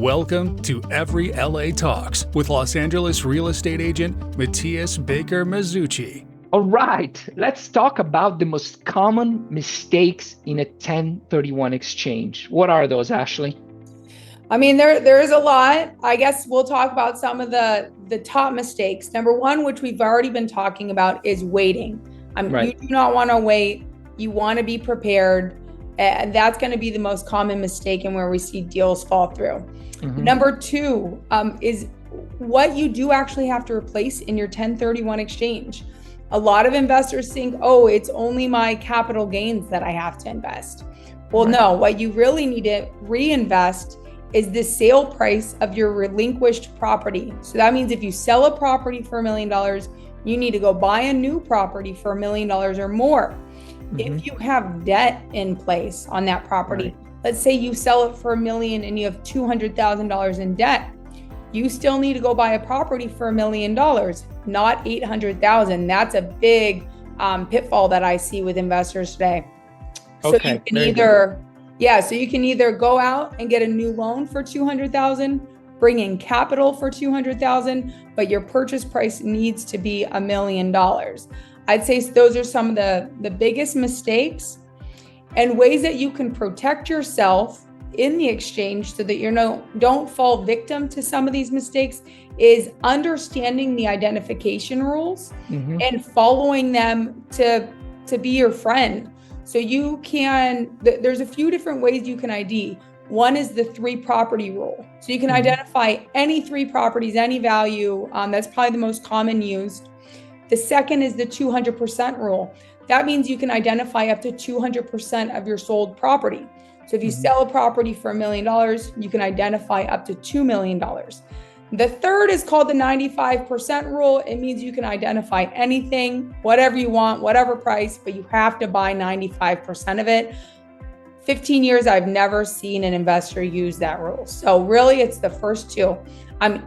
Welcome to Every LA Talks with Los Angeles real estate agent Matthias Baker Mazzucci. All right, let's talk about the most common mistakes in a 1031 exchange. What are those, Ashley? I mean, there is a lot. I guess we'll talk about some of the top mistakes. Number one, which we've already been talking about, is waiting. Right. You do not want to wait. You want to be prepared. And that's going to be the most common mistake and where we see deals fall through. Mm-hmm. Number two is what you do actually have to replace in your 1031 exchange. A lot of investors think, oh, it's only my capital gains that I have to invest. Well, right. No, what you really need to reinvest is the sale price of your relinquished property. So that means if you sell a property for $1 million, you need to go buy a new property for $1 million or more. Mm-hmm. If you have debt in place on that property, right. Let's say you sell it for $1 million and you have $200,000 in debt, you still need to go buy a property for $1 million, not $800,000. That's a big pitfall that I see with investors today. So okay. you can you can either go out and get a new loan for $200,000, bring in capital for $200,000, but your purchase price needs to be $1 million. I'd say those are some of the biggest mistakes and ways that you can protect yourself in the exchange so that you don't fall victim to some of these mistakes is understanding the identification rules and following them to be your friend. So you can, there's a few different ways you can ID. One is the 3 property rule. So you can identify any 3 properties, any value. That's probably the most common used. The second is the 200% rule. That means you can identify up to 200% of your sold property. So if you sell a property for $1 million, you can identify up to $2 million. The third is called the 95% rule. It means you can identify anything, whatever you want, whatever price, but you have to buy 95% of it. 15 years, I've never seen an investor use that rule. So really it's the first 2.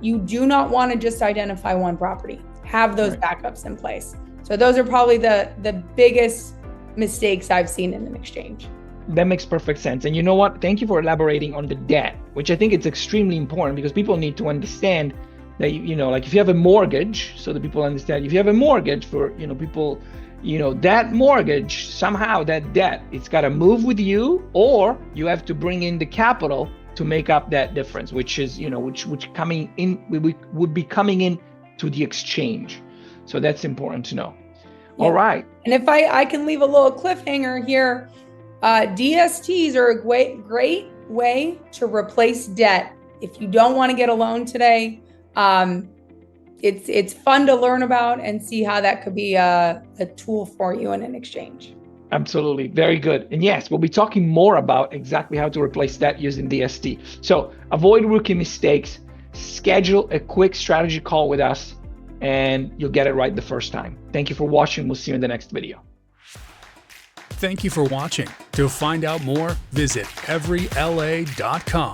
You do not want to just identify one property. Have those backups in place. So those are probably the biggest mistakes I've seen in an exchange. That makes perfect sense. And you know what? Thank you for elaborating on the debt, which I think it's extremely important because people need to understand that, like if you have a mortgage, so that people understand, if you have a mortgage for, people, that mortgage, somehow that debt, it's got to move with you, or you have to bring in the capital to make up that difference, which is, which coming in, would be coming in to the exchange. So that's important to know. Yeah. All right. And if I can leave a little cliffhanger here, DSTs are a great way to replace debt. If you don't want to get a loan today, it's fun to learn about and see how that could be a tool for you in an exchange. Absolutely. Very good. And yes, we'll be talking more about exactly how to replace debt using DST. So avoid rookie mistakes, schedule a quick strategy call with us, and you'll get it right the first time. Thank you for watching. We'll see you in the next video. Thank you for watching. To find out more, visit everyla.com.